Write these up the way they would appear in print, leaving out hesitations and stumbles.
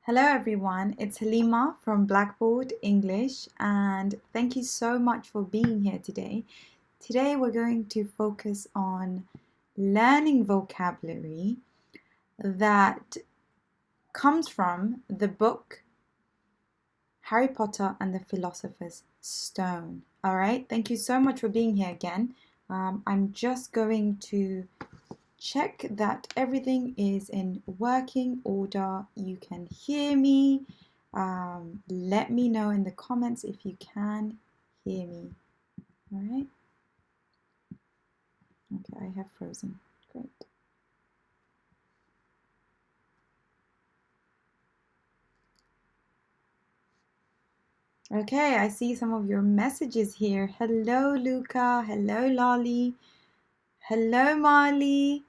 Hello everyone, it's Halima from Blackboard English and thank you so much for being here today. Today we're going to focus on learning vocabulary that comes from the book Harry Potter and the Philosopher's Stone. Alright, thank you so much for being here again. I'm just going to check that everything is in working order. You can hear me. Let me know in the comments if you can hear me. All right. Okay, I have frozen. Great. Okay, I see some of your messages here. Hello, Luca. Hello, Lolly. Hello, Marley.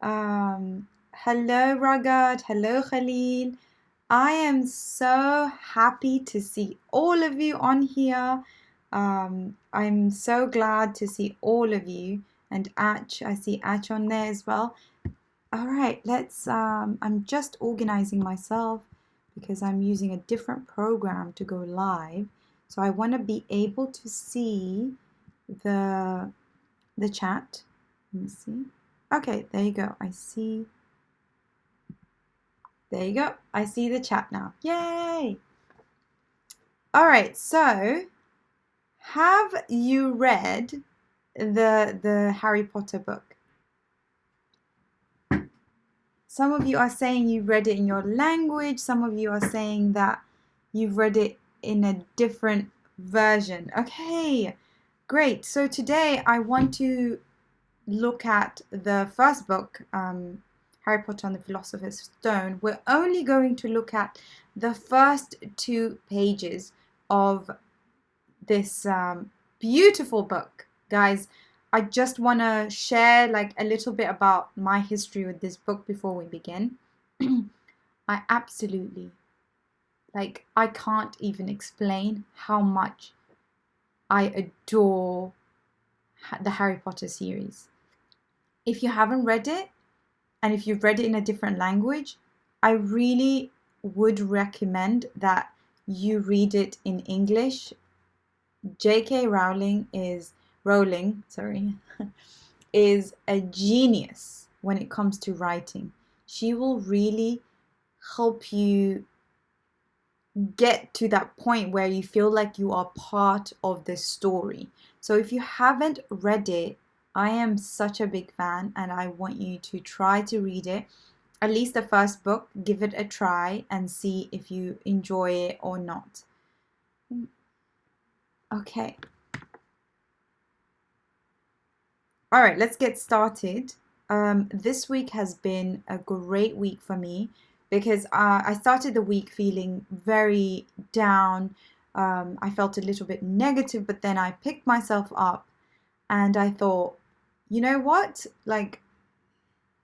Hello, Ragad. Hello, Khalil. I am so happy to see all of you on here. I'm so glad to see all of you. And Ach, I see Ach on there as well. All right, I'm just organizing myself because I'm using a different program to go live. So I want to be able to see the chat. Let me see. Okay, there you go. I see. There you go. I see the chat now. Yay! All right, so have you read the Harry Potter book? Some of you are saying you read it in your language. Some of you are saying that you've read it in a different version. Okay, great. So today I want to look at the first book, Harry Potter and the Philosopher's Stone. We're only going to look at the first 2 pages of this beautiful book. Guys, I just want to share like a little bit about my history with this book before we begin. I absolutely, I can't even explain how much I adore the Harry Potter series. If you haven't read it, and if you've read it in a different language, I really would recommend that you read it in English. J.K. Rowling is is a genius when it comes to writing. She will really help you get to that point where you feel like you are part of the story. So if you haven't read it, I am such a big fan and I want you to try to read it. At least the first book, give it a try and see if you enjoy it or not. Okay. All right, let's get started. This week has been a great week for me because I started the week feeling very down. I felt a little bit negative, but then I picked myself up and I thought, you know what?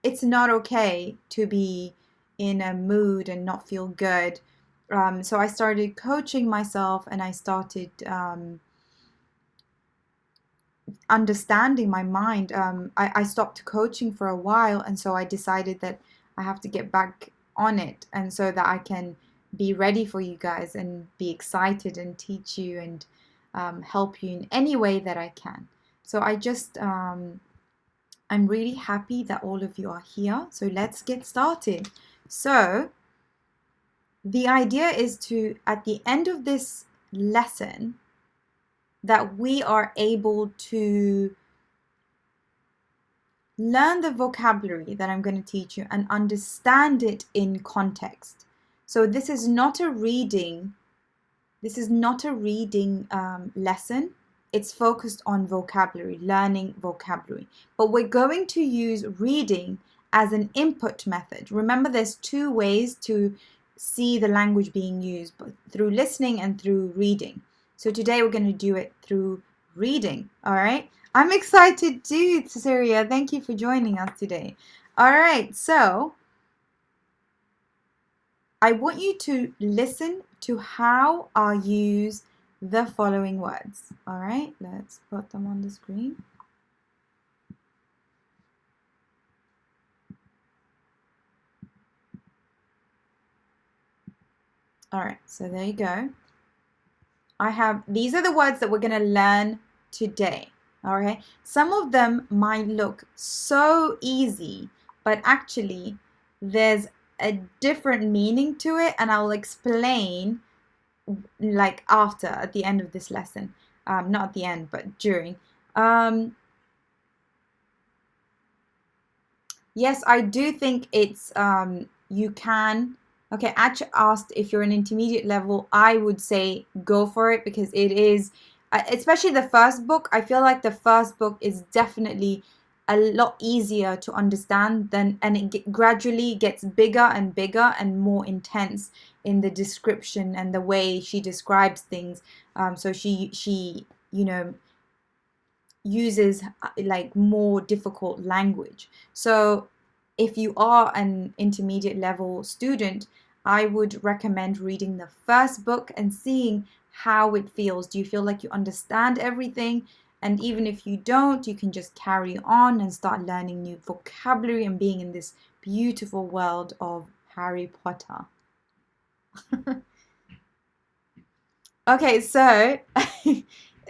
It's not okay to be in a mood and not feel good. So I started coaching myself and I started understanding my mind. I stopped coaching for a while, and so I decided that I have to get back on it, and so that I can be ready for you guys and be excited and teach you and help you in any way that I can. So I'm really happy that all of you are here. So let's get started. So the idea is to, at the end of this lesson, that we are able to learn the vocabulary that I'm going to teach you and understand it in context. So this is not a reading. Lesson. It's focused on vocabulary, learning vocabulary. But we're going to use reading as an input method. Remember, there's 2 ways to see the language being used, through listening and through reading. So today we're going to do it through reading, all right? I'm excited too, Syria. Thank you for joining us today. All right, so I want you to listen to how I use the following words. All right, let's put them on the screen. All right, so there you go. These are the words that we're going to learn today. All right. Some of them might look so easy, but actually there's a different meaning to it, and I'll explain like after at the end of this lesson. Not at the end, but during. Um, Yes, I do think it's you can. Okay, Atch asked if you're an intermediate level. I would say go for it because it is, especially the first book. I feel like the first book is definitely a lot easier to understand than, and gradually gets bigger and bigger and more intense in the description and the way she describes things. So she uses like more difficult language. So if you are an intermediate level student, I would recommend reading the first book and seeing how it feels. Do you feel like you understand everything? And even if you don't, you can just carry on and start learning new vocabulary and being in this beautiful world of Harry Potter. Okay, so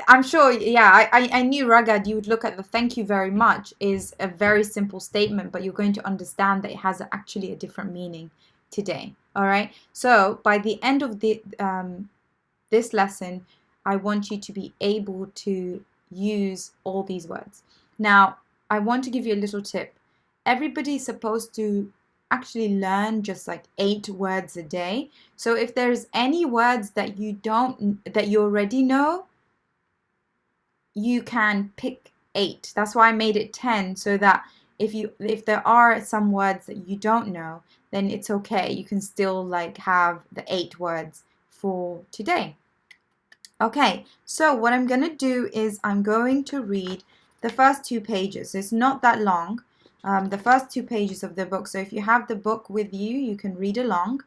I'm sure, yeah, I knew Ragad, you would look at the thank you very much is a very simple statement, but you're going to understand that it has actually a different meaning today. All right. So by the end of this lesson, I want you to be able to use all these words. Now, I want to give you a little tip. Everybody's supposed to actually learn just like 8 words a day. So if there's any words that you already know, you can pick 8. That's why I made it 10, so that if there are some words that you don't know, then it's okay. You can still like have the 8 words for today. Okay, so what I'm going to do is I'm going to read the first 2 pages. It's not that long, the first 2 pages of the book. So if you have the book with you, you can read along,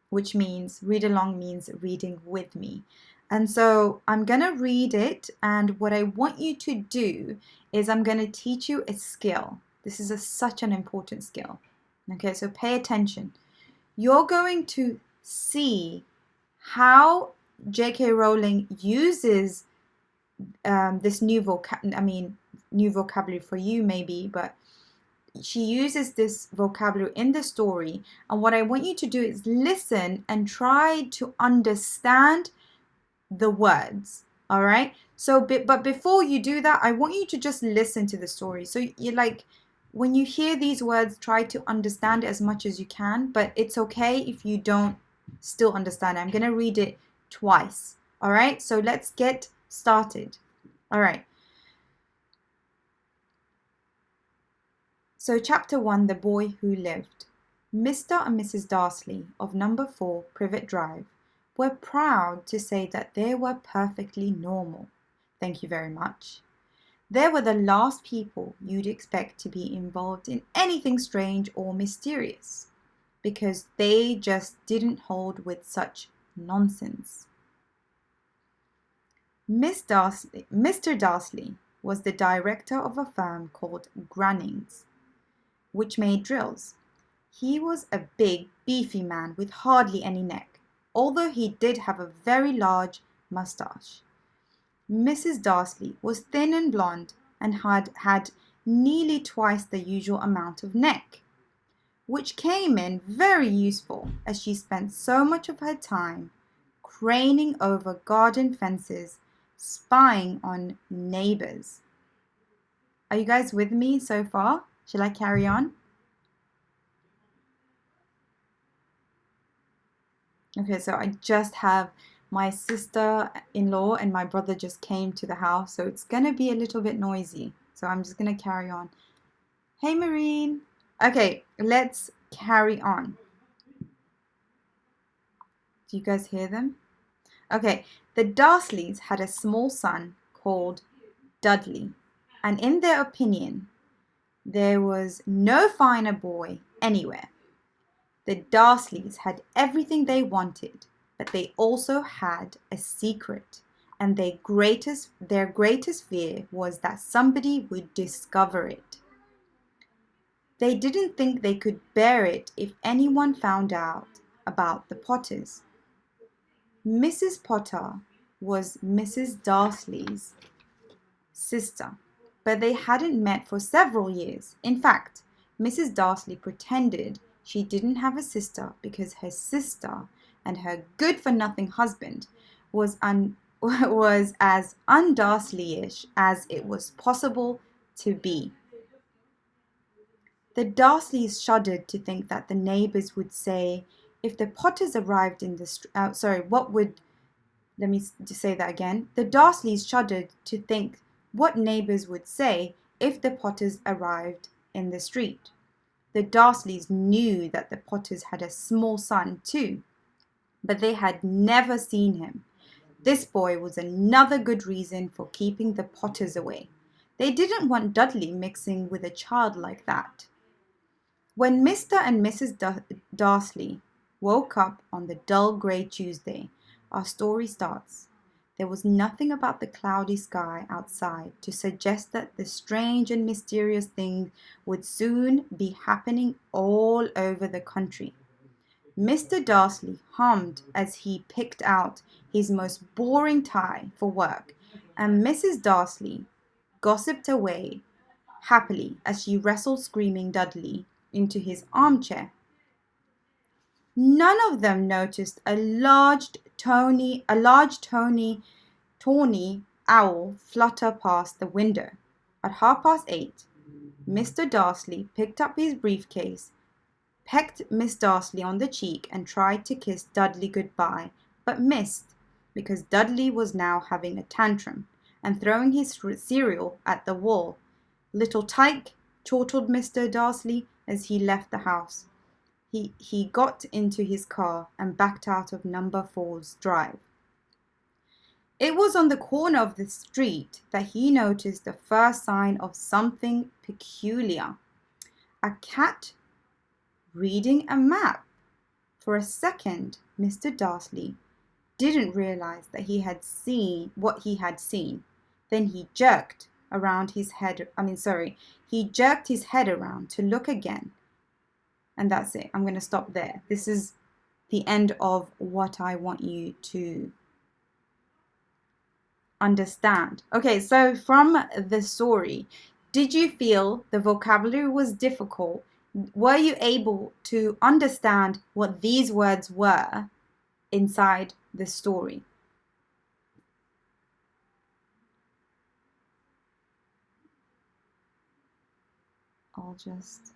which means read along means reading with me. And so I'm going to read it, and what I want you to do is I'm going to teach you a skill. This is such an important skill. Okay, so pay attention. You're going to see how J.K. Rowling uses this new vocabulary for you maybe, but she uses this vocabulary in the story. And what I want you to do is listen and try to understand the words. All right. So, but before you do that, I want you to just listen to the story. So you like, when you hear these words, try to understand it as much as you can, but it's okay if you don't still understand it. I'm going to read it twice. All right. So let's get started. All right. So chapter 1, The Boy Who Lived. Mr. and Mrs. Darcy of number 4 Privet Drive were proud to say that they were perfectly normal. Thank you very much. They were the last people you'd expect to be involved in anything strange or mysterious, because they just didn't hold with such nonsense. Mr. Darcy was the director of a firm called Grunnings, which made drills. He was a big, beefy man with hardly any neck, although he did have a very large moustache. Mrs. Darcy was thin and blonde and had nearly twice the usual amount of neck, which came in very useful as she spent so much of her time craning over garden fences, spying on neighbors. Are you guys with me so far? Shall I carry on? Okay, so I just have my sister-in-law and my brother just came to the house, so it's gonna be a little bit noisy. So I'm just gonna carry on. Hey, Marine. Okay, let's carry on. Do you guys hear them? Okay, the Dursleys had a small son called Dudley, and in their opinion, there was no finer boy anywhere. The Dursleys had everything they wanted, but they also had a secret, and their greatest fear was that somebody would discover it. They didn't think they could bear it if anyone found out about the Potters. Mrs. Potter was Mrs. Darcy's sister, but they hadn't met for several years. In fact, Mrs. Darcy pretended she didn't have a sister because her sister and her good-for-nothing husband was as un-Darcy-ish as it was possible to be. The Darsleys shuddered to think that the neighbours would say, if the Potters arrived in the let me just say that again. The Darsleys shuddered to think what neighbours would say if the Potters arrived in the street. The Darsleys knew that the Potters had a small son too, but they had never seen him. This boy was another good reason for keeping the Potters away. They didn't want Dudley mixing with a child like that. When Mr. and Mrs. Darcy woke up on the dull grey Tuesday, our story starts. There was nothing about the cloudy sky outside to suggest that the strange and mysterious thing would soon be happening all over the country. Mr. Darcy hummed as he picked out his most boring tie for work, and Mrs. Darcy gossiped away happily as she wrestled screaming Dudley into his armchair. None of them noticed a large tawny owl flutter past the window. At 8:30, Mr. Darcy picked up his briefcase, pecked Miss Darcy on the cheek, and tried to kiss Dudley goodbye, but missed, because Dudley was now having a tantrum and throwing his cereal at the wall. Little tyke, chortled Mr. Darcy as he left the house. He got into his car and backed out of number 4's drive. It was on the corner of the street that he noticed the first sign of something peculiar. A cat reading a map. For a second, Mr. Darcy didn't realize that he had seen what he had seen. Then he jerked his head around to look again. And that's it. I'm going to stop there. This is the end of what I want you to understand. Okay, so from the story, did you feel the vocabulary was difficult? Were you able to understand what these words were inside the story? I'll just...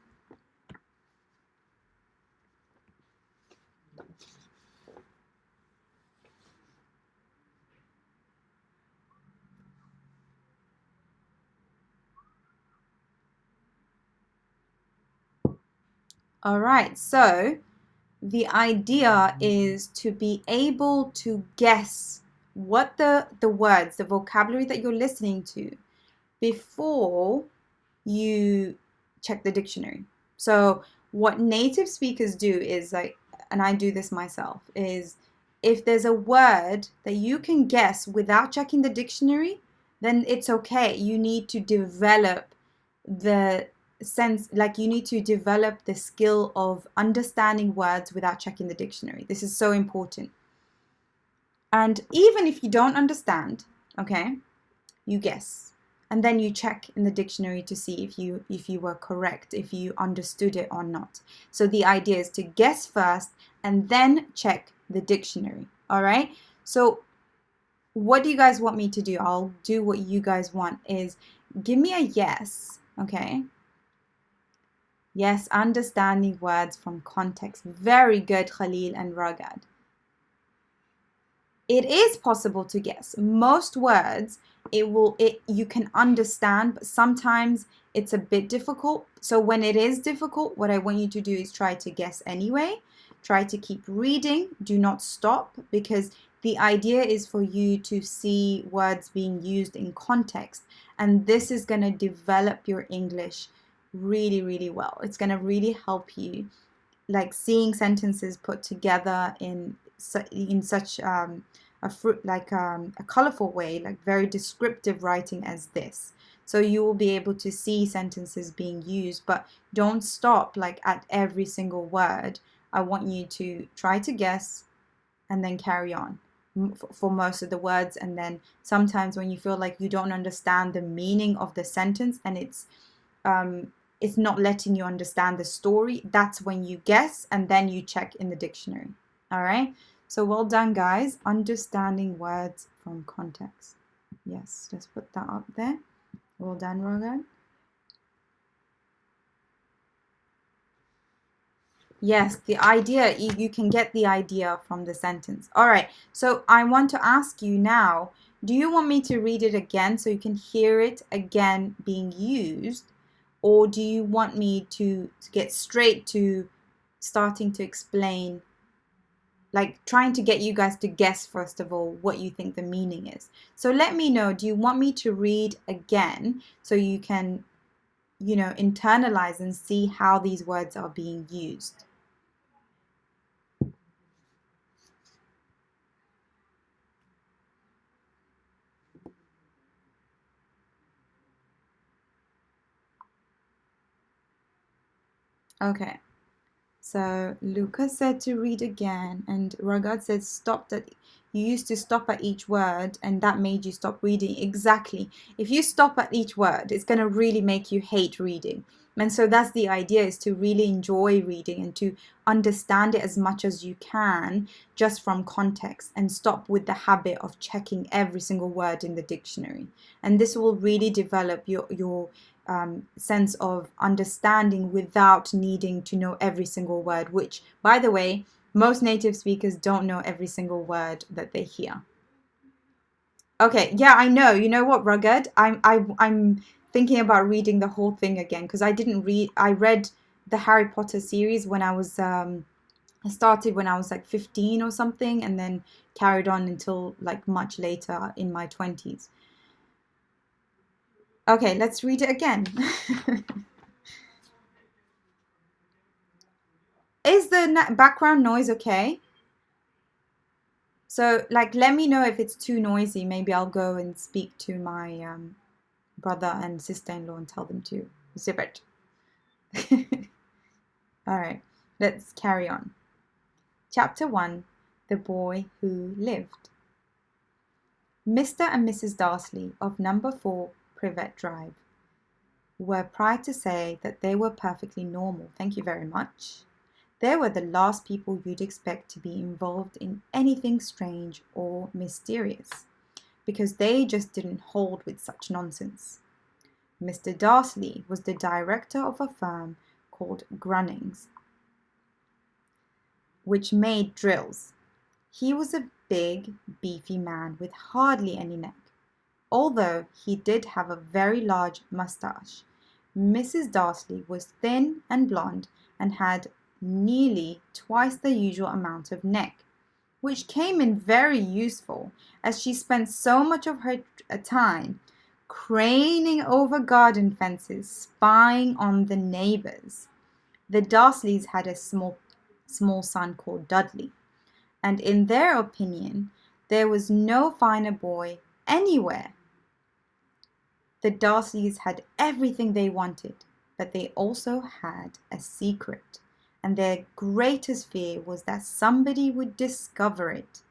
All right, so the idea is to be able to guess what the words, the vocabulary that you're listening to before you check the dictionary. So what native speakers do is like, and I do this myself, is if there's a word that you can guess without checking the dictionary, then it's okay. You need to develop the sense, like you need to develop the skill of understanding words without checking the dictionary. This is so important. And even if you don't understand, okay, you guess. And then you check in the dictionary to see if you were correct, if you understood it or not. So the idea is to guess first and then check the dictionary. All right. So what do you guys want me to do? I'll do what you guys want. Is give me a yes. Okay. Yes, understanding words from context. Very good, Khalil and Ragad. It is possible to guess. Most words you can understand, but sometimes it's a bit difficult. So when it is difficult, what I want you to do is try to guess anyway. Try to keep reading. Do not stop, because the idea is for you to see words being used in context. And this is going to develop your English really, really well. It's going to really help you, like seeing sentences put together in such a colorful way, like very descriptive writing as this. So you will be able to see sentences being used, but don't stop like at every single word. I want you to try to guess and then carry on. for most of the words, and then sometimes when you feel like you don't understand the meaning of the sentence and it's not letting you understand the story, that's when you guess and then you check in the dictionary. All right, so well done, guys. Understanding words from context. Yes, let's put that up there. Well done, Rogan. Yes, the idea, you can get the idea from the sentence. All right, so I want to ask you now, do you want me to read it again so you can hear it again being used? Or do you want me to get straight to starting to explain, like trying to get you guys to guess, first of all, what you think the meaning is? So let me know, do you want me to read again so you can, internalize and see how these words are being used? Okay. So Lucas said to read again, and Ragad said stop, that you used to stop at each word and that made you stop reading. Exactly. If you stop at each word, it's going to really make you hate reading. And so that's the idea, is to really enjoy reading and to understand it as much as you can just from context, and stop with the habit of checking every single word in the dictionary. And this will really develop your sense of understanding without needing to know every single word, which, by the way, most native speakers don't know every single word that they hear. Okay, yeah, I know. You know what, Rugged? I'm thinking about reading the whole thing again, because I didn't read. I read the Harry Potter series when I was I started when I was like 15 or something, and then carried on until like much later in my 20s. Okay, let's read it again. Is the background noise okay? So, like, let me know if it's too noisy. Maybe I'll go and speak to my brother and sister-in-law and tell them to zip it. All right, let's carry on. Chapter 1, The Boy Who Lived. Mr. and Mrs. Darcy of number 4 Privet Drive were proud to say that they were perfectly normal. Thank you very much. They were the last people you'd expect to be involved in anything strange or mysterious, because they just didn't hold with such nonsense. Mr. Darcy was the director of a firm called Grunnings, which made drills. He was a big, beefy man with hardly any neck, although he did have a very large moustache. Mrs. Darcy was thin and blonde and had nearly twice the usual amount of neck, which came in very useful, as she spent so much of her time craning over garden fences, spying on the neighbors. The Darcys had a small son called Dudley, and in their opinion, there was no finer boy anywhere. The Darcys had everything they wanted, but they also had a secret, and their greatest fear was that somebody would discover it.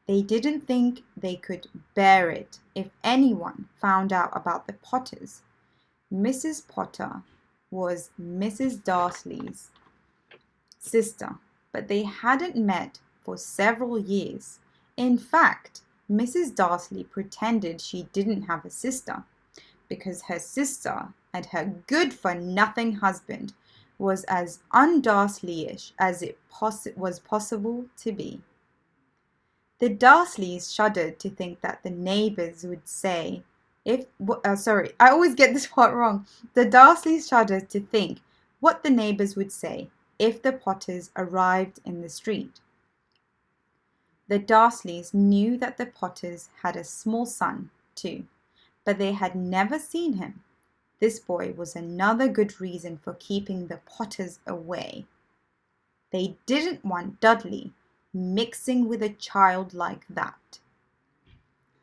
They didn't think they could bear it if anyone found out about the Potters. Mrs. Potter was Mrs. Darcy's sister, but they hadn't met for several years. In fact, Mrs. Darcy pretended she didn't have a sister, because her sister and her good-for-nothing husband was as un-Darcyish as it was possible to be. The Darcys shuddered to think that the neighbors would say, I always get this part wrong. The Darcys shuddered to think what the neighbors would say if the Potters arrived in the street. The Darcys knew that the Potters had a small son, too, but they had never seen him. This boy was another good reason for keeping the Potters away. They didn't want Dudley mixing with a child like that.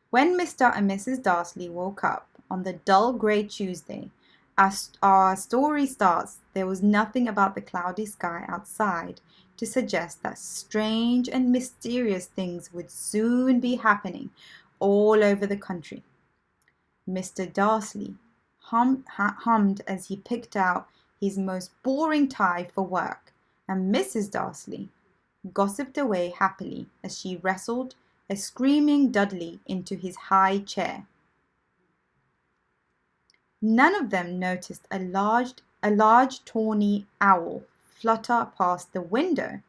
When Mr. and Mrs. Darcy woke up on the dull grey Tuesday, As our story starts, there was nothing about the cloudy sky outside to suggest that strange and mysterious things would soon be happening all over the country. Mr. Darcy hummed as he picked out his most boring tie for work, and Mrs. Darcy gossiped away happily as she wrestled a screaming Dudley into his high chair. None of them noticed a large tawny owl flutter past the window.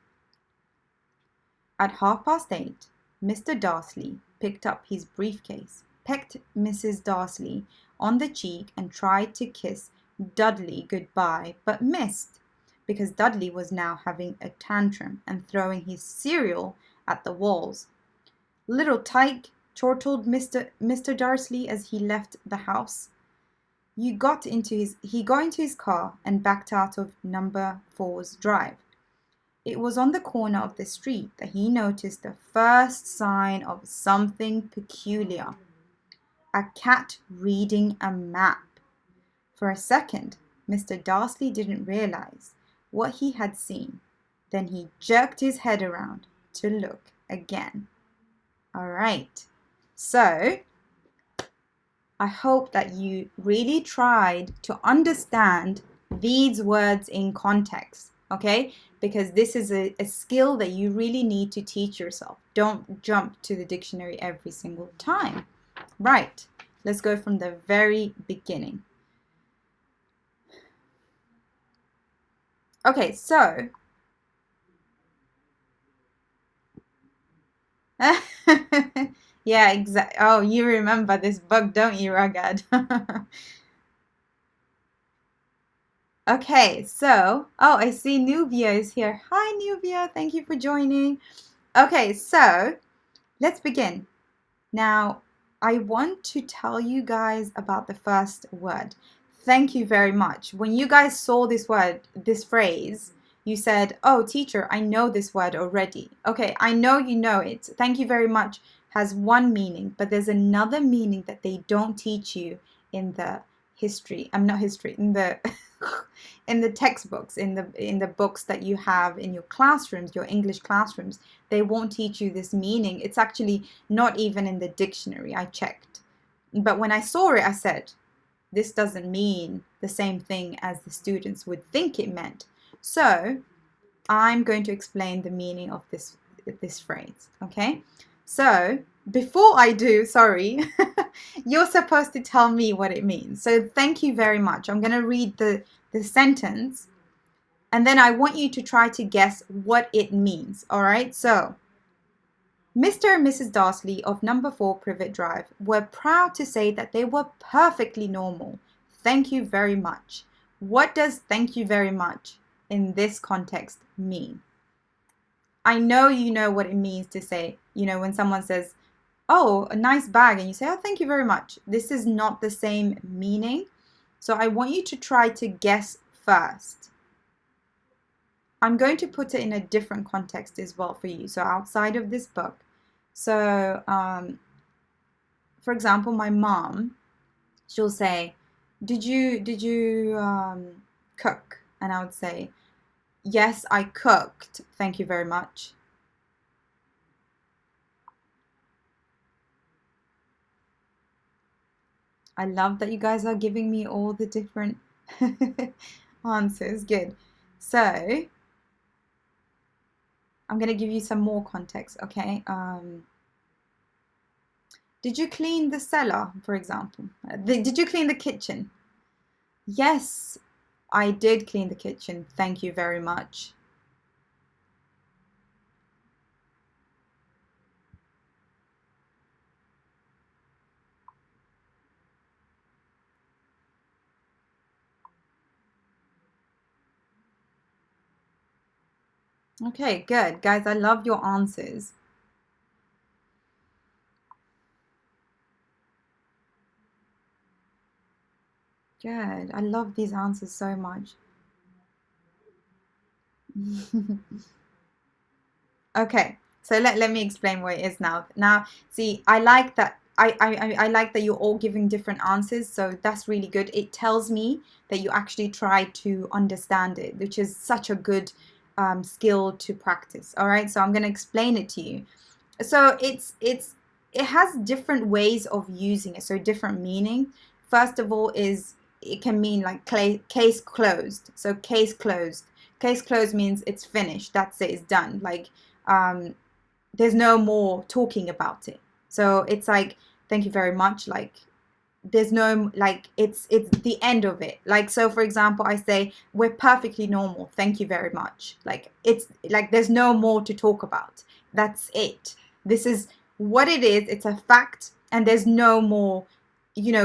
At 8:30, Mr. Darcy picked up his briefcase, pecked Mrs. Darcy on the cheek, and tried to kiss Dudley goodbye, but missed, because Dudley was now having a tantrum and throwing his cereal at the walls. "Little tyke," chortled Mr. Darcy as he left the house. He got into his car and backed out of number 4's drive. It was on the corner of the street that he noticed the first sign of something peculiar. A cat reading a map. For a second, Mr. Darcy didn't realize what he had seen. Then he jerked his head around to look again. All right, so I hope that you really tried to understand these words in context, okay? Because this is a skill that you really need to teach yourself. Don't jump to the dictionary every single time. Right, let's go from the very beginning. Okay, so yeah, exactly. Oh, you remember this book, don't you, Ragad? Okay, so, oh, I see Nubia is here. Hi, Nubia. Thank you for joining. Okay, so let's begin. Now, I want to tell you guys about the first word. Thank you very much. When you guys saw this word, this phrase, you said, "Oh, teacher, I know this word already." Okay, I know you know it. Thank you very much has one meaning, but there's another meaning that they don't teach you in the history. I'm not history, in the in the textbooks, in the books that you have in your classrooms, your English classrooms. They won't teach you this meaning. It's actually not even in the dictionary. I checked. But when I saw it, I said, this doesn't mean the same thing as the students would think it meant. So I'm going to explain the meaning of this phrase, okay? So before I do, sorry, you're supposed to tell me what it means. So thank you very much. I'm going to read the sentence, and then I want you to try to guess what it means, all right? So, Mr. and Mrs. Darcy of number 4 Privet Drive were proud to say that they were perfectly normal. Thank you very much. What does thank you very much in this context mean? I know you know what it means to say, you know, when someone says, "Oh, a nice bag," and you say, "Oh, thank you very much." This is not the same meaning. So I want you to try to guess first. I'm going to put it in a different context as well for you. So outside of this book. So, for example, my mom, she'll say, did you cook? And I would say, "Yes, I cooked. Thank you very much." I love that you guys are giving me all the different answers. Good. So I'm going to give you some more context, okay? Did you clean the cellar, for example? Did you clean the kitchen? Yes, I did clean the kitchen. Thank you very much. Okay, good. Guys, I love your answers. Good. I love these answers so much. Okay, so let me explain what it is now. Now, see, I like that I like that you're all giving different answers, so that's really good. It tells me that you actually try to understand it, which is such a good skill to practice. All right, so I'm going to explain it to you. So it has different ways of using it, so different meaning. First of all, is it can mean like case closed. So case closed. Case closed means it's finished. That's it. It's done. Like there's no more talking about it. So it's like, thank you very much. Like there's no, like it's the end of it. Like, so for example, I say we're perfectly normal, thank you very much. Like it's like there's no more to talk about. That's it. This is what it is. It's a fact, and there's no more,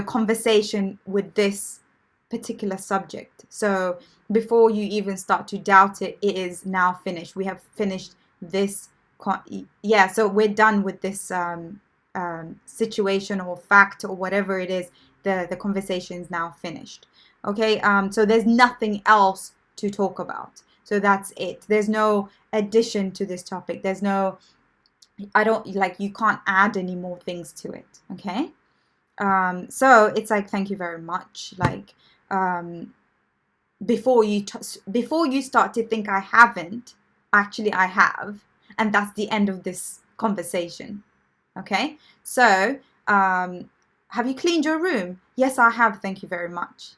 conversation with this particular subject. So before you even start to doubt it, it is now finished. We have finished this. Yeah, so we're done with this situation or fact or whatever it is. The conversation is now finished. Okay, so there's nothing else to talk about. So that's it. There's no addition to this topic. There's no, I don't, like, you can't add any more things to it. Okay, so it's like, thank you very much. Like, before you start to think I haven't, actually I have, and that's the end of this conversation. Okay, so have you cleaned your room? Yes, I have, thank you very much.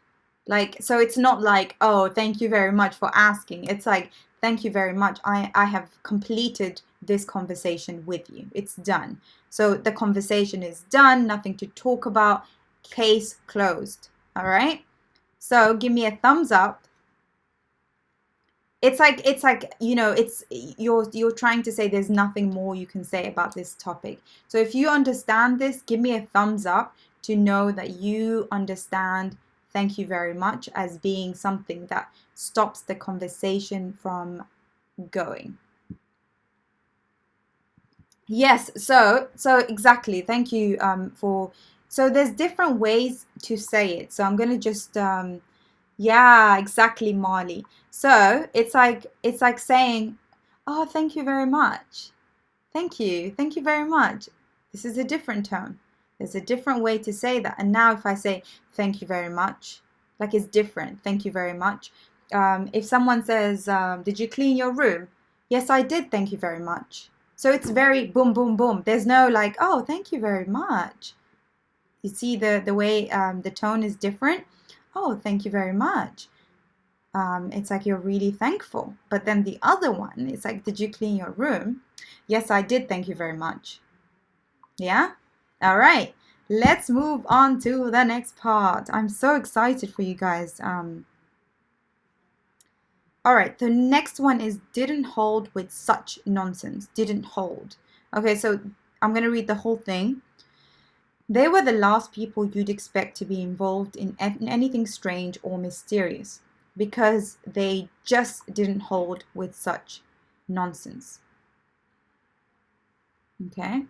Like, so it's not like, oh, thank you very much for asking. It's like, thank you very much. I have completed this conversation with you. It's done. So the conversation is done, nothing to talk about, case closed. All right, so give me a thumbs up. It's like it's you're trying to say there's nothing more you can say about this topic. So if you understand this, give me a thumbs up to know that you understand thank you very much as being something that stops the conversation from going. Yes, so exactly. Thank you for, so there's different ways to say it. So I'm going to just yeah, exactly, Marley. So it's like saying, "Oh, thank you very much. Thank you very much." This is a different tone. There's a different way to say that. And now if I say thank you very much, like it's different. Thank you very much. If someone says, "Did you clean your room?" Yes, I did. Thank you very much. So it's very boom, boom, boom. There's no like, "Oh, thank you very much." You see the way the tone is different. Oh, thank you very much. It's like you're really thankful. But then the other one, it's like, did you clean your room? Yes, I did. Thank you very much. Yeah? All right. Let's move on to the next part. I'm so excited for you guys. All right. The next one is didn't hold with such nonsense. Didn't hold. Okay, so I'm going to read the whole thing. They were the last people you'd expect to be involved in anything strange or mysterious, because they just didn't hold with such nonsense. Okay?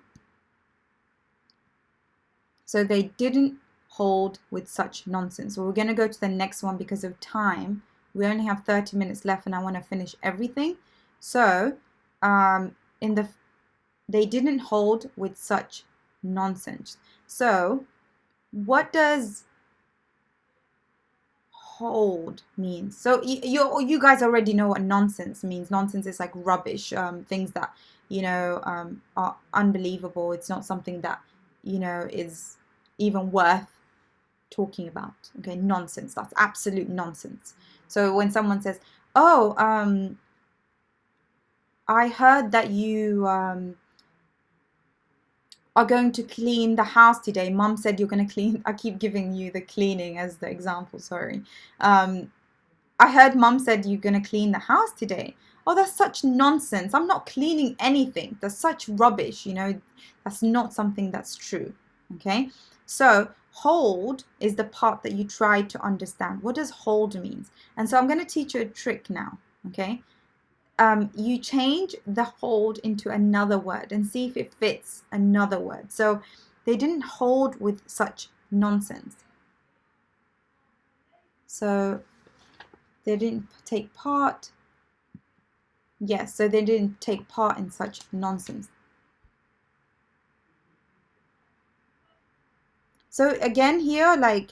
So they didn't hold with such nonsense. So we're going to go to the next one because of time. We only have 30 minutes left and I want to finish everything. So they didn't hold with such nonsense. So what does hold means? So you guys already know what nonsense means. Nonsense is like rubbish, things that are unbelievable. It's not something that is even worth talking about. Okay, nonsense. That's absolute nonsense. So when someone says, "Oh, I heard that you are going to clean the house today. Mum said you're going to clean." I keep giving you the cleaning as the example, sorry. I heard Mum said you're going to clean the house today. Oh, that's such nonsense. I'm not cleaning anything. That's such rubbish, That's not something that's true, okay? So hold is the part that you try to understand. What does hold means? And so I'm going to teach you a trick now, okay? You change the hold into another word and see if it fits another word. So they didn't hold with such nonsense. So they didn't take part. Yes, so they didn't take part in such nonsense. So again here, like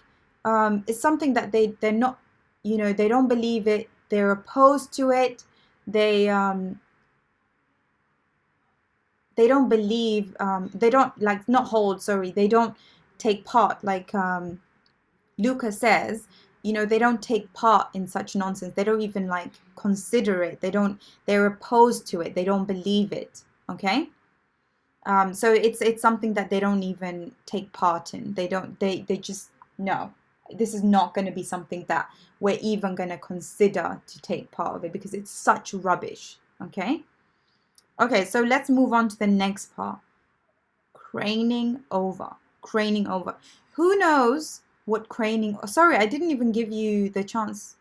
it's something that they're not, they don't believe it, they're opposed to it, they don't believe, they don't like not hold, sorry, they don't take part, like Luca says, they don't take part in such nonsense. They don't even like consider it. They're opposed to it. They don't believe it. Okay. So it's something that they don't even take part in. They just, no, this is not going to be something that we're even going to consider to take part of it, because it's such rubbish. Okay. Okay, so let's move on to the next part. Craning over. Craning over. Who knows what craning... Sorry, I didn't even give you the chance.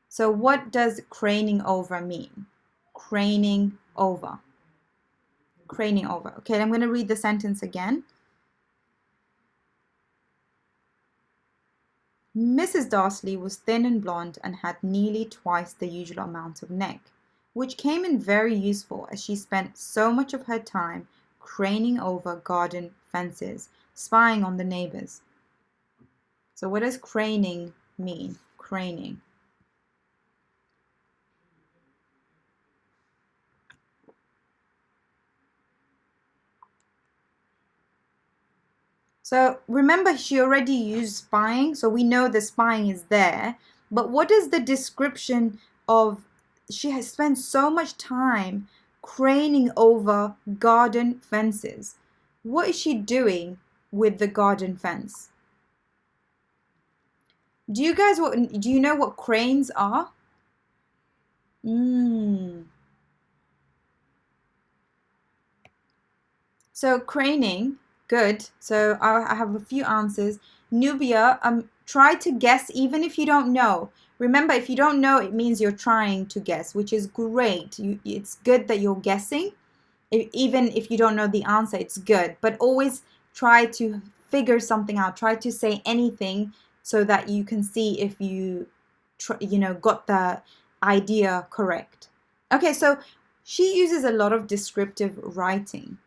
So what does craning over mean? Craning over. Craning over. Okay, I'm going to read the sentence again. Mrs. Darcy was thin and blonde and had nearly twice the usual amount of neck, which came in very useful as she spent so much of her time craning over garden fences, spying on the neighbors. So what does craning mean? Craning. So remember, she already used spying, so we know the spying is there. But what is the description of she has spent so much time craning over garden fences? What is she doing with the garden fence? Do you know what cranes are? So craning, good. So I have a few answers. Nubia, try to guess even if you don't know. Remember, if you don't know, it means you're trying to guess, which is great. It's good that you're guessing. Even if you don't know the answer, it's good. But always try to figure something out. Try to say anything so that you can see if you, got the idea correct. Okay, so she uses a lot of descriptive writing.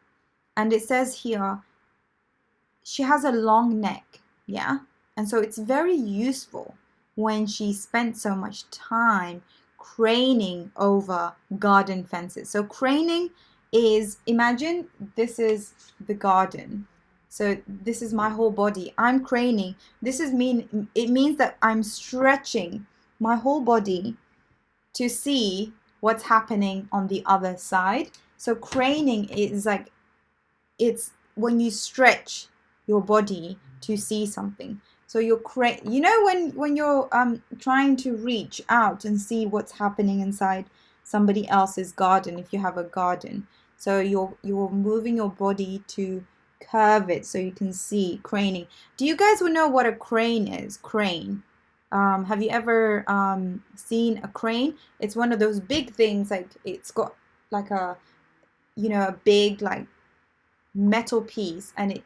And it says here, she has a long neck, yeah? And so it's very useful when she spent so much time craning over garden fences. So craning is, imagine this is the garden. So this is my whole body. I'm craning. It means that I'm stretching my whole body to see what's happening on the other side. So craning is like, it's when you stretch your body to see something. So when you're trying to reach out and see what's happening inside somebody else's garden, if you have a garden, so you're moving your body to curve it so you can see. Craning. Do you guys know what a crane is? Crane. Have you ever seen a crane? It's one of those big things, like it's got like a big like metal piece, and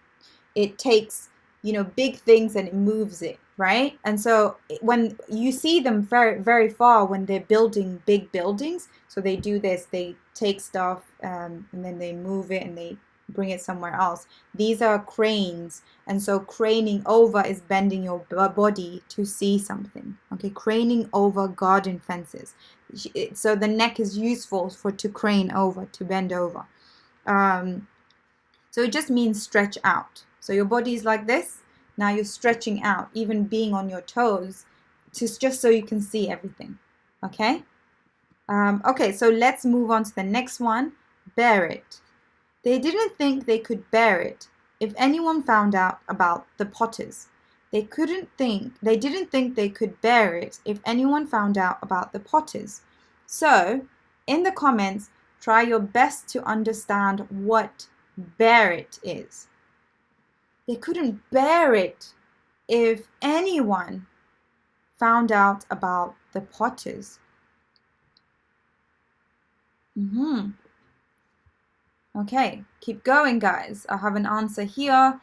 it takes big things and it moves it, right? And so when you see them very very far, when they're building big buildings, so they do this, they take stuff and then they move it and they bring it somewhere else. These are cranes. And so craning over is bending your body to see something. Okay, craning over garden fences. So the neck is useful to crane over, to bend over. So it just means stretch out. So your body is like this. Now you're stretching out, even being on your toes, just so you can see everything. Okay? Okay, so let's move on to the next one. Bear it. They didn't think they could bear it if anyone found out about the Potters. They didn't think they could bear it if anyone found out about the Potters. So, in the comments, try your best to understand what bear it is. They couldn't bear it if anyone found out about the Potters. Okay, keep going, guys. I have an answer here.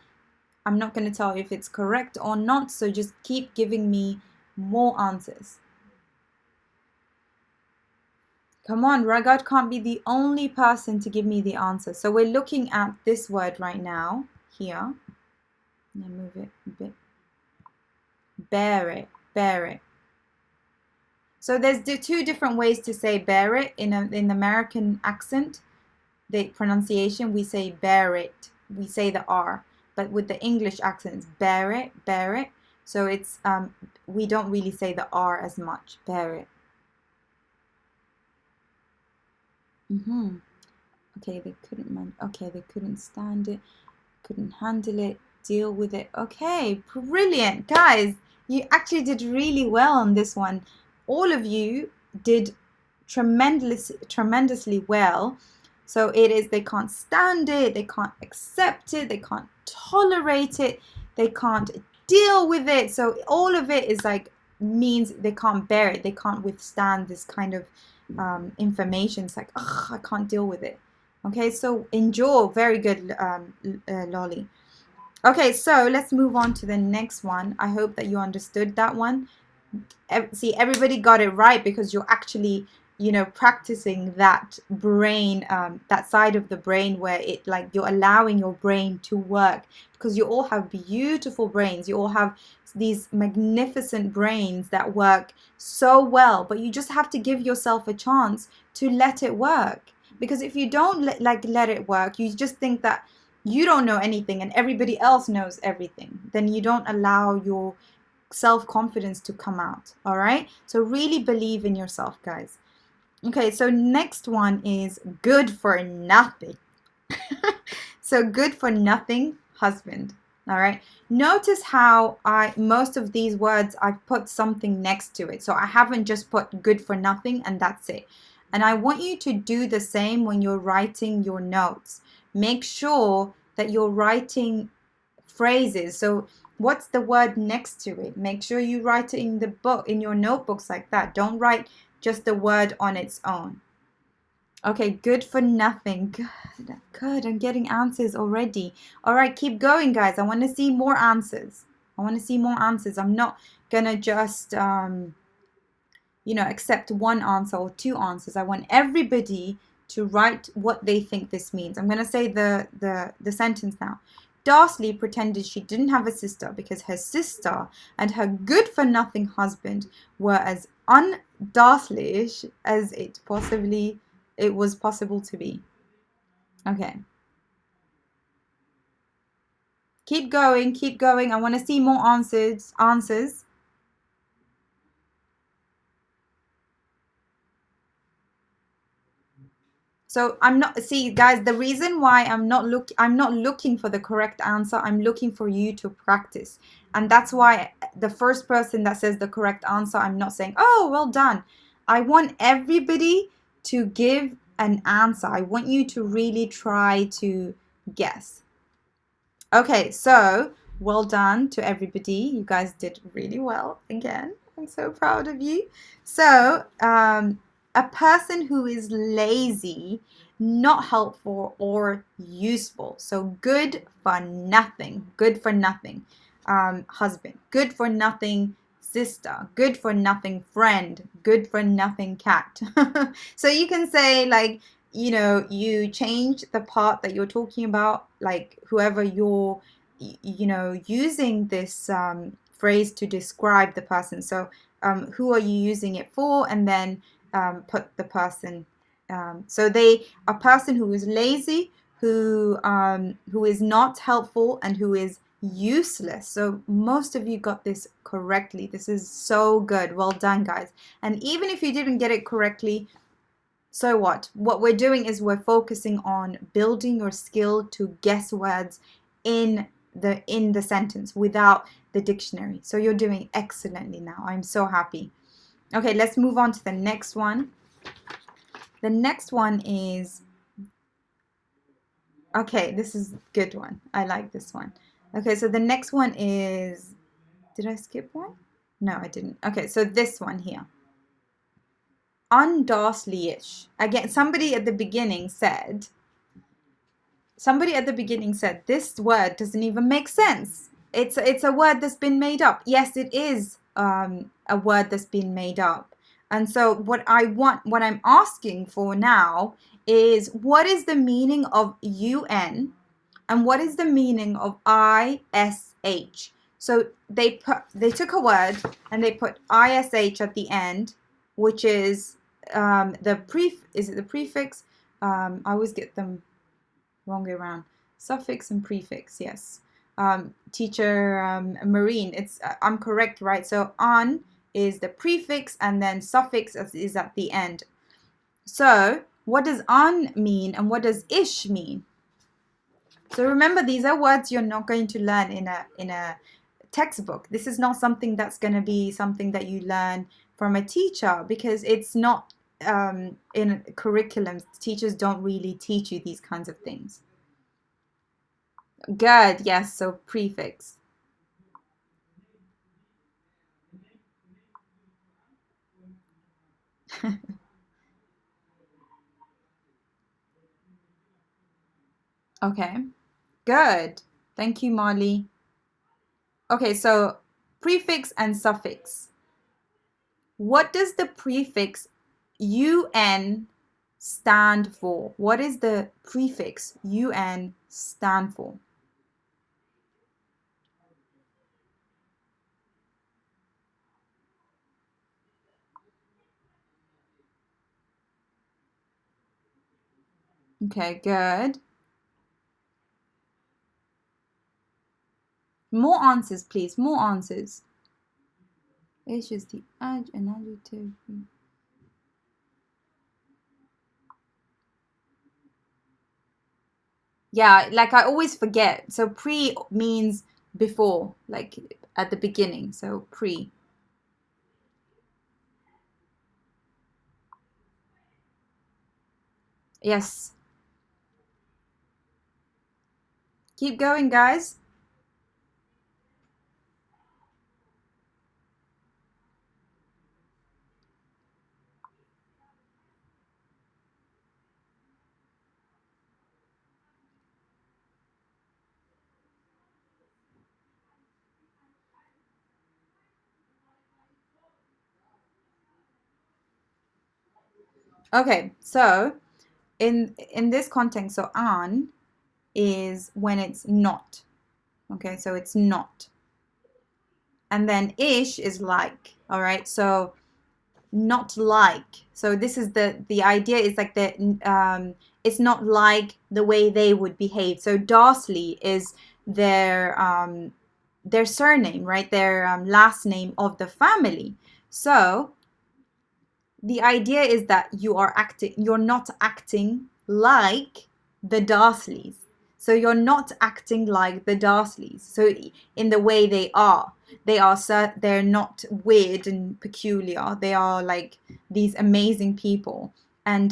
I'm not going to tell you if it's correct or not, so just keep giving me more answers. Come on, Ragad can't be the only person to give me the answer. So we're looking at this word right now, here. Now move it a bit. Bear it, bear it. So there's two different ways to say bear it in the American accent. The pronunciation, we say bear it. We say the R. But with the English accent, it's bear it, bear it. So it's we don't really say the R as much. Bear it. Okay, they couldn't stand it, couldn't handle it, deal with it. Okay, brilliant. Guys, you actually did really well on this one. All of you did tremendously well. So it is, they can't stand it, they can't accept it, they can't tolerate it, they can't deal with it. So all of it is like means they can't bear it, they can't withstand this kind of information. It's like, oh, I can't deal with it. Okay, so enjoy. Very good, Lolly. Okay, so let's move on to the next one. I hope that you understood that one. See, everybody got it right because you're actually, you know, practicing that brain, that side of the brain where it, like, you're allowing your brain to work, because you all have beautiful brains. You all have these magnificent brains that work so well, but you just have to give yourself a chance to let it work. Because if you don't let it work, you just think that you don't know anything and everybody else knows everything, then you don't allow your self-confidence to come out. All right, so really believe in yourself, guys. Okay, so next one is good for nothing. So good for nothing husband. All right, notice how most of these words I've put something next to it. So I haven't just put good for nothing and that's it. And I want you to do the same when you're writing your notes. Make sure that you're writing phrases. So what's the word next to it? Make sure you write it in the book, in your notebooks, like that. Don't write just the word on its own. Okay, good for nothing. Good, good. I'm getting answers already. All right, keep going, guys. I want to see more answers. I want to see more answers. I'm not gonna just accept one answer or two answers. I want everybody to write what they think this means. I'm gonna say the sentence now. Darcy pretended she didn't have a sister because her sister and her good-for-nothing husband were as un-Darcyish as it was possible to be. Okay. Keep going, keep going. I want to see more answers. So see guys, the reason why I'm not looking for the correct answer. I'm looking for you to practice. And that's why the first person that says the correct answer, I'm not saying, "Oh, well done." I want everybody to give an answer. I want you to really try to guess. Okay, so well done to everybody. You guys did really well again. I'm so proud of you. So, a person who is lazy, not helpful or useful. So good for nothing. Good for nothing. Husband. Good for nothing sister. Good for nothing friend. Good for nothing cat. So you can say, like, you change the part that you're talking about, like whoever you're using this phrase to describe the person. So who are you using it for, and then put the person. So a person who is lazy, who is not helpful, and who is useless. So most of you got this correctly. This is so good. Well done, guys. And even if you didn't get it correctly, so what we're doing is we're focusing on building your skill to guess words in the sentence without the dictionary. So you're doing excellently now. I'm so happy. Okay, let's move on to the next one. The next one is, okay, this is a good one. I like this one. Okay, so the next one is, did I skip one? No, I didn't. Okay, so this one here. Un-Darcyish. Again, somebody at the beginning said, this word doesn't even make sense. It's a word that's been made up. Yes, it is a word that's been made up. And so what I'm asking for now is, what is the meaning of UN and what is the meaning of ISH? ish. So they took a word and they put ish at the end, which is is it the prefix? I always get them wrong way around. Suffix and prefix, yes. Teacher Marine, I'm correct, right? So on is the prefix and then suffix is at the end. So what does on mean and what does ish mean? So remember, these are words you're not going to learn in a textbook. This is not something that's going to be something that you learn from a teacher, because it's not in curriculums. Teachers don't really teach you these kinds of things. Good, yes, so prefix. Okay, good. Thank you, Molly. Okay, so prefix and suffix. What does the prefix UN stand for? What is the prefix UN stand for? Okay, good. More answers, please. More answers. It's just the an adjective. Yeah, like I always forget. So pre means before, like at the beginning. So pre. Yes. Keep going, guys. Okay, so in this context, so an is when it's not. Okay, so it's not. And then ish is like. All right, so not like. So this is the idea is like it's not like the way they would behave. So Darsley is their surname, right? Their last name of the family. So the idea is that you're not acting like the Dursleys. So you're not acting like the Dursleys. So in the way they're not weird and peculiar. They are like these amazing people. And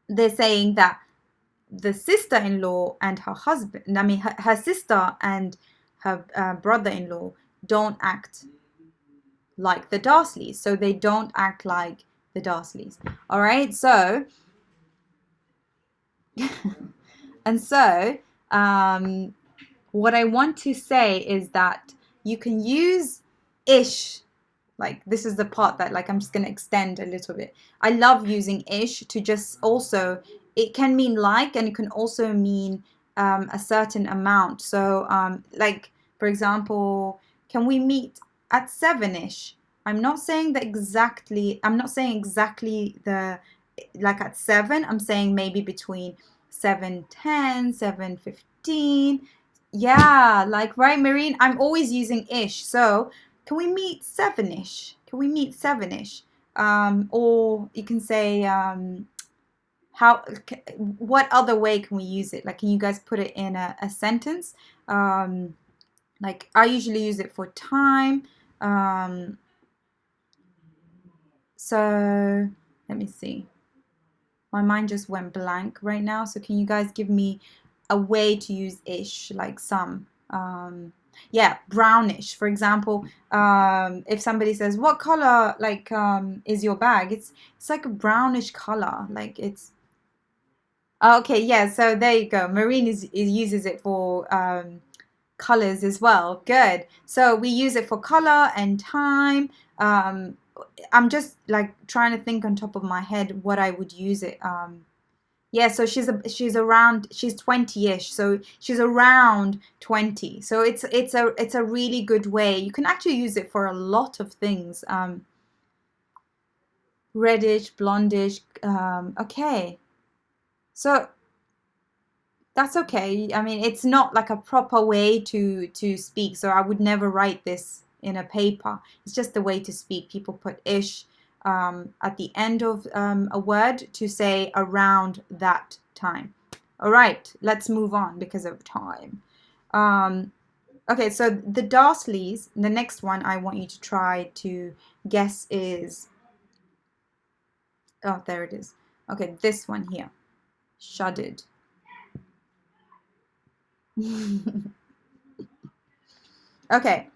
they're saying that the sister-in-law and her husband, I mean her sister and her brother-in-law don't act like the Dursleys. So they don't act like the Dursleys. All right. So, and so, what I want to say is that you can use ish. Like this is the part that like I'm just gonna extend a little bit. I love using ish to just also, it can mean like, and it can also mean a certain amount. So like for example, can we meet at 7ish? I'm not saying exactly the like at 7. I'm saying maybe between 7:10, 7:15. Yeah, like right, Marine. I'm always using ish. So can we meet 7ish? Can we meet 7ish? Or you can say how. What other way can we use it? Like, can you guys put it in a sentence? Like I usually use it for time. So let me see. My mind just went blank right now. So can you guys give me a way to use ish, like some? Yeah, brownish. For example, if somebody says, "What color like is your bag?" It's like a brownish color. Like it's okay. Yeah. So there you go. Marine is uses it for colors as well. Good. So we use it for color and time. I'm just like trying to think on top of my head what I would use it. Yeah, so she's 20-ish, so she's around 20. So it's a really good way. You can actually use it for a lot of things. Reddish, blondish. Okay, so that's okay. I mean, it's not like a proper way to speak, so I would never write this in a paper. It's just the way to speak. People put ish at the end of a word to say around that time. All right, let's move on because of time. Okay, so the Dursleys, the next one I want you to try to guess is, oh, there it is. Okay, this one here, shuddered. Okay,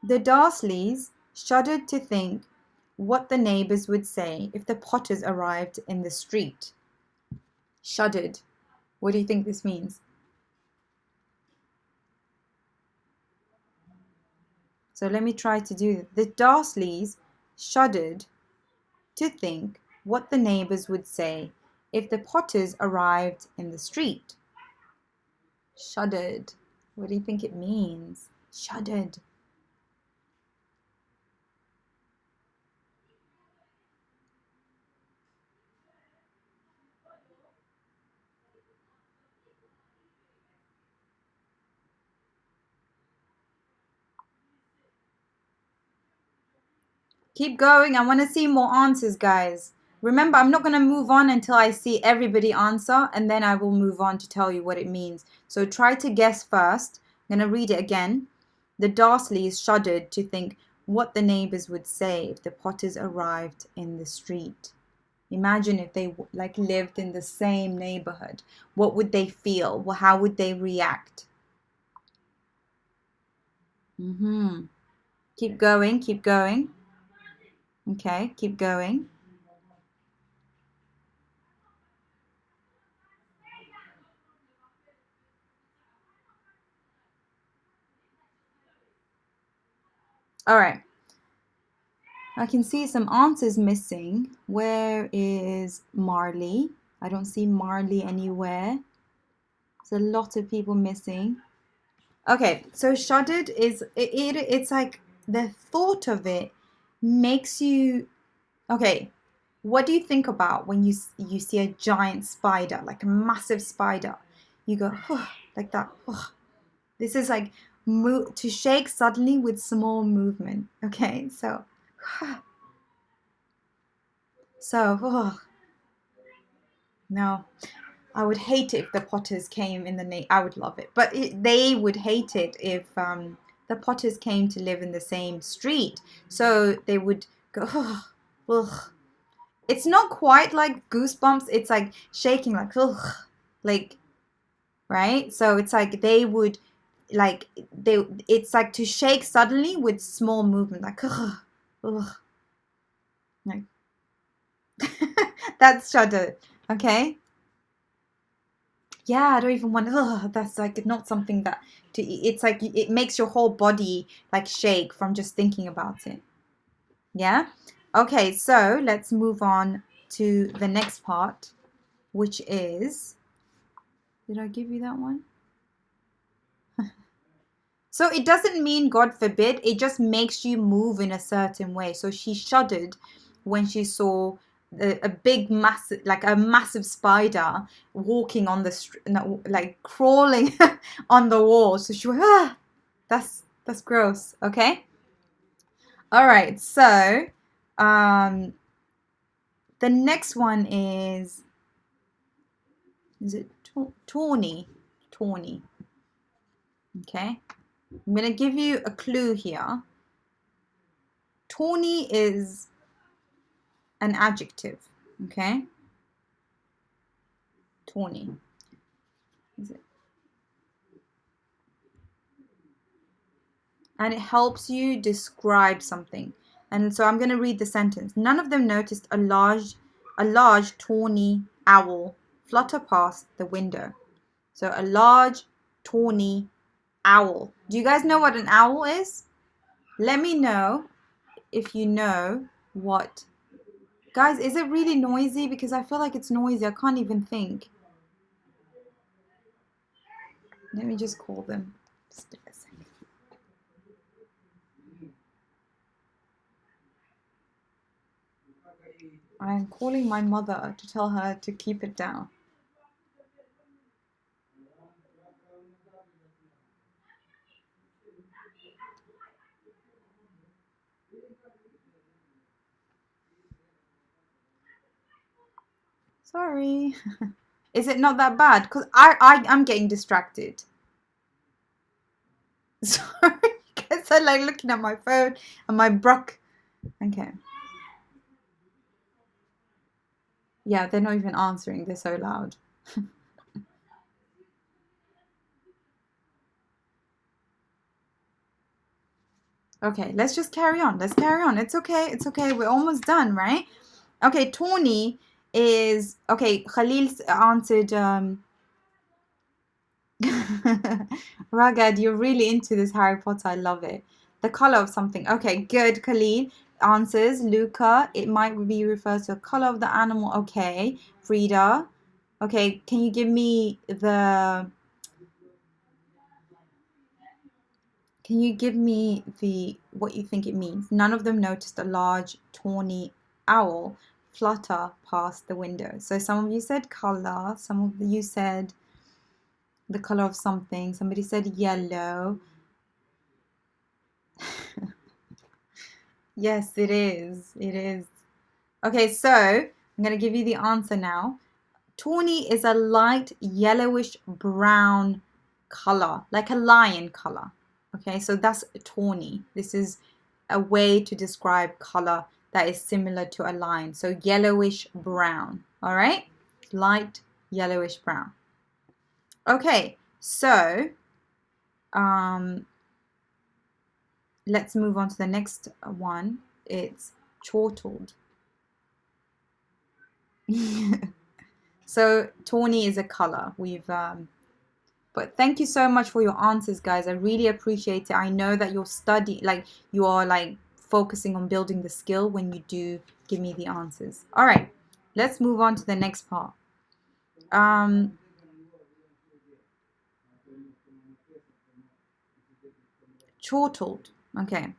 the Dursleys shuddered to think what the neighbors would say if the Potters arrived in the street. Shuddered. What do you think this means? So let me try to do it. The Dursleys shuddered to think what the neighbors would say if the Potters arrived in the street. Shuddered. What do you think it means? Shuddered. Keep going. I want to see more answers, guys. Remember, I'm not going to move on until I see everybody answer, and then I will move on to tell you what it means. So try to guess first. I'm going to read it again. The Dursleys shuddered to think what the neighbors would say if the Potters arrived in the street. Imagine if they lived in the same neighborhood. What would they feel? Well, how would they react? Keep going, keep going. Okay, keep going. All right. I can see some answers missing. Where is Marley? I don't see Marley anywhere. There's a lot of people missing. Okay, so shuddered is it's like the thought of it makes you. Okay, what do you think about when you see a giant spider, like a massive spider? You go like that. This is like to shake suddenly with small movement. Okay, so no, I would hate it if the Potters came in the name. I would love it, but they would hate it if the Potters came to live in the same street. So they would go, ugh. It's not quite like goosebumps. It's like shaking, like ugh, like right. So it's like they would like they. It's like to shake suddenly with small movement, like ugh, ugh. Like that's shudder. Okay. Yeah, I don't even want. Ugh, that's like not something that to. It's like it makes your whole body like shake from just thinking about it. Yeah. Okay, so let's move on to the next part, which is. Did I give you that one? So it doesn't mean God forbid. It just makes you move in a certain way. So she shuddered when she saw a big massive like a massive spider walking on the no, like crawling on the wall. So she went, ah, that's gross. Okay. All right. So um the next one is it tawny? Tawny. Okay. I'm gonna give you a clue here. Tawny is an adjective. Okay. Tawny. Is it? And it helps you describe something. And so I'm going to read the sentence. None of them noticed a large tawny owl flutter past the window. So a large tawny owl. Do you guys know what an owl is? Let me know if you know what. Guys, is it really noisy? Because I feel like it's noisy. I can't even think. Let me just call them. Just a second. I'm calling my mother to tell her to keep it down. Sorry. Is it not that bad? Because I'm getting distracted. Sorry, because I like looking at my phone and my brook. Okay. Yeah, they're not even answering. They're so loud. Okay, let's just carry on. Let's carry on. It's okay. It's okay. We're almost done, right? Okay, Tawny is okay. Khalil answered. Ragad, you're really into this Harry Potter. I love it. The color of something. Okay, good. Khalil answers. Luca, it might be referred to the color of the animal. Okay. Frida, okay. Can you give me the? Can you give me the what you think it means? None of them noticed a large tawny owl flutter past the window. So some of you said color. Some of you said the color of something. Somebody said yellow. Yes, it is. It is. Okay, so I'm going to give you the answer now. Tawny is a light yellowish brown color, like a lion color. Okay, so that's tawny. This is a way to describe color that is similar to a lion. So yellowish brown. All right, light yellowish brown. Okay, so let's move on to the next one. It's chortled. So tawny is a color. But thank you so much for your answers, guys. I really appreciate it. I know that you are like focusing on building the skill when you do give me the answers. All right, let's move on to the next part. Chortled. Okay.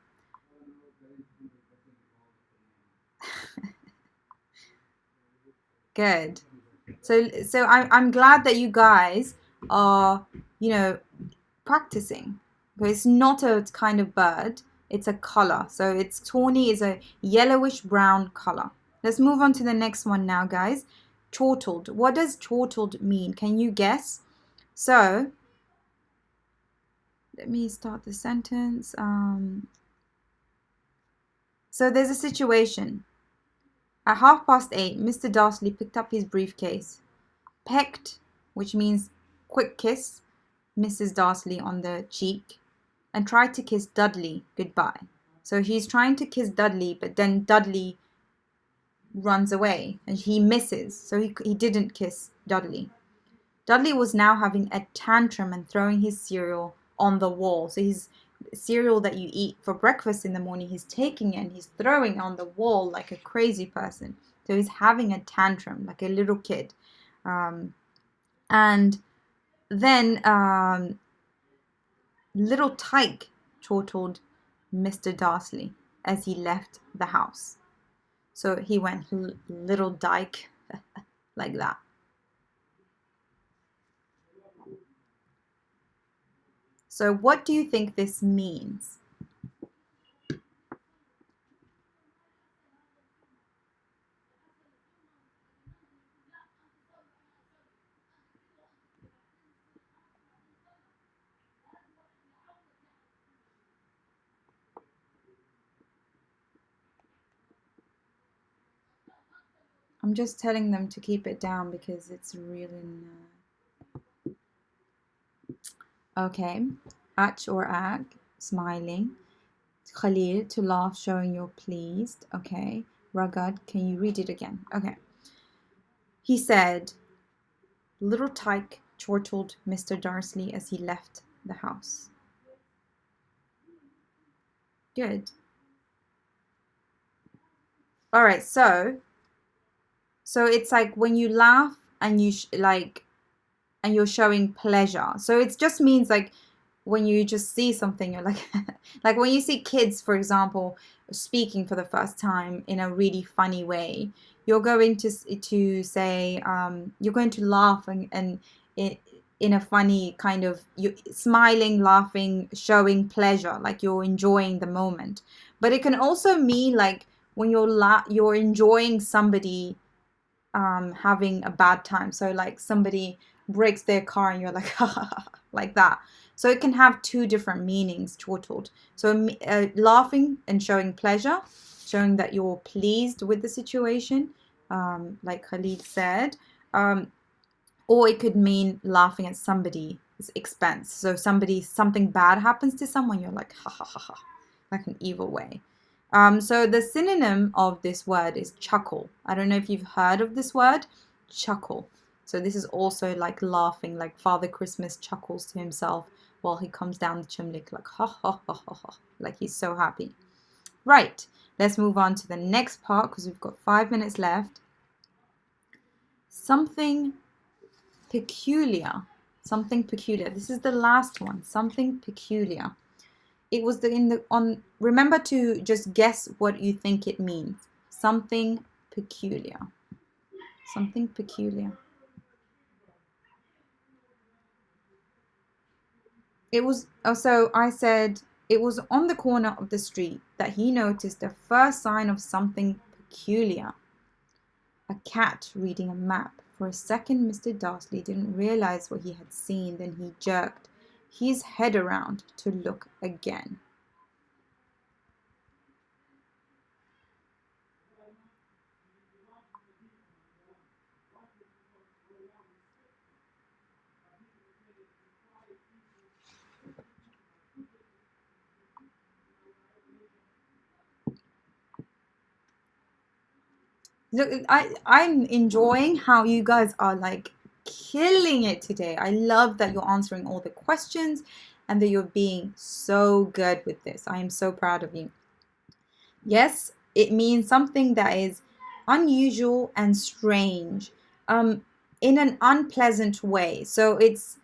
Good. So I'm glad that you guys are, practicing. But it's not a kind of bird, it's a color. So it's tawny is a yellowish brown color. Let's move on to the next one now, guys. Chortled. What does chortled mean? Can you guess? So let me start the sentence. So there's a situation. At 8:30, Mr. Darcy picked up his briefcase, pecked, which means quick kiss, Mrs. Darcy on the cheek, and tried to kiss Dudley goodbye. So he's trying to kiss Dudley, but then Dudley runs away and he misses. So he didn't kiss Dudley. Dudley was now having a tantrum and throwing his cereal on the wall. So his cereal that you eat for breakfast in the morning, he's taking it and he's throwing it on the wall like a crazy person. So he's having a tantrum like a little kid. And then little Tyke chortled Mr. Darcy as he left the house. So he went little Dyke like that. So what do you think this means? I'm just telling them to keep it down because it's really... Okay. Ach or ag, smiling. Khalil, to laugh, showing you're pleased. Okay. Ragad, can you read it again? Okay. He said, little Tyke chortled Mr. Darcy as he left the house. Good. All right, so So it's like when you laugh and and you're showing pleasure. So it just means like when you just see something, you're like, like when you see kids, for example, speaking for the first time in a really funny way, you're going to say, you're going to laugh and it, in a funny kind of, you smiling, laughing, showing pleasure, like you're enjoying the moment. But it can also mean like when you're enjoying somebody having a bad time. So like somebody breaks their car and you're like like that. So it can have two different meanings, chortled. So laughing and showing pleasure, showing that you're pleased with the situation, like Khalid said. Or it could mean laughing at somebody's expense. So something bad happens to someone, you're like ha ha ha ha, like an evil way. So the synonym of this word is chuckle. I don't know if you've heard of this word, chuckle. So this is also like laughing, like Father Christmas chuckles to himself while he comes down the chimney, like ha ha ha ha ha, like he's so happy. Right, let's move on to the next part because we've got 5 minutes left. Something peculiar. Something peculiar. This is the last one. Something peculiar. It was remember to just guess what you think it means. Something peculiar. Something peculiar. It was also, I said it was on the corner of the street that he noticed the first sign of something peculiar. A cat reading a map. For a second Mr. Darcy didn't realize what he had seen, then he jerked his head around to look again. Look, I'm enjoying how you guys are like killing it today. I love that you're answering all the questions and that you're being so good with this. I am so proud of you. Yes, it means something that is unusual and strange, in an unpleasant way. So it's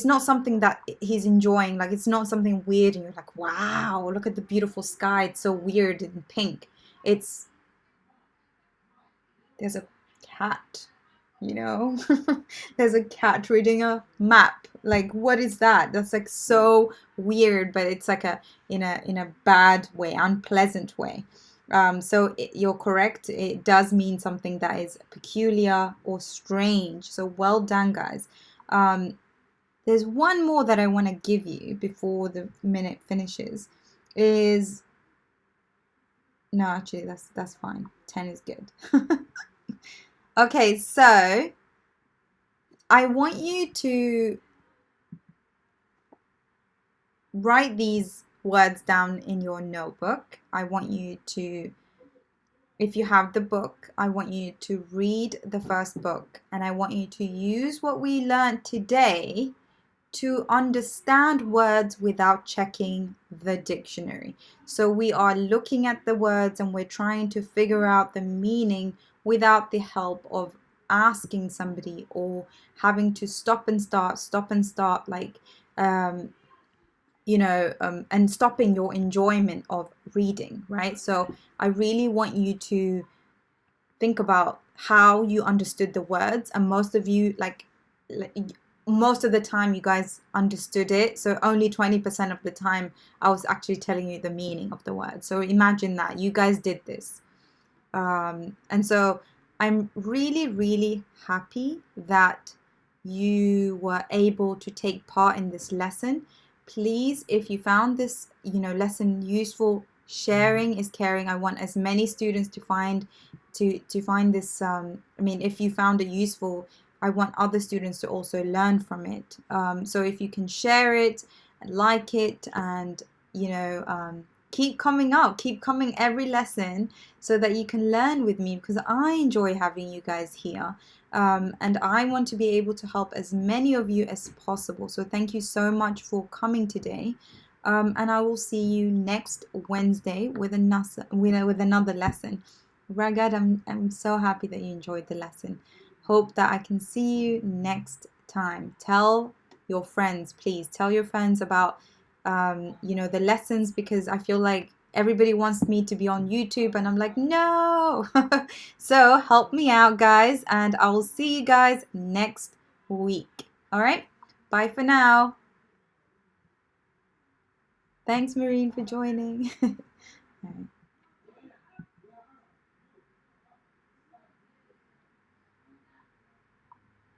not something that he's enjoying. Like it's not something weird and you're like, wow, look at the beautiful sky. It's so weird and pink. There's a cat, you know? There's a cat reading a map. Like what is that? That's like so weird, but it's like in a bad way, unpleasant way. You're correct. It does mean something that is peculiar or strange. So well done, guys. There's one more that I want to give you before the minute finishes. Is no, actually, that's fine. 10 is good. Okay, so I want you to write these words down in your notebook. I want you to, if you have the book, I want you to read the first book and I want you to use what we learned today to understand words without checking the dictionary. So we are looking at the words and we're trying to figure out the meaning without the help of asking somebody or having to stop and start, like, and stopping your enjoyment of reading, right? So I really want you to think about how you understood the words, and most of you, like most of the time you guys understood it, so only 20% of the time I was actually telling you the meaning of the word. So imagine that you guys did this, and so I'm really, really happy that you were able to take part in this lesson. Please, if you found this lesson useful, sharing is caring. I want as many students to find this. If you found it useful, I want other students to also learn from it. So if you can share it, like it, and keep coming every lesson so that you can learn with me, because I enjoy having you guys here. And I want to be able to help as many of you as possible. So thank you so much for coming today. And I will see you next Wednesday with another lesson. Ragad, I'm so happy that you enjoyed the lesson. Hope that I can see you next time. Tell your friends, please. Tell your friends about the lessons, because I feel like everybody wants me to be on YouTube and I'm like, no. So help me out, guys, and I will see you guys next week. All right? Bye for now. Thanks, Marine, for joining. All right.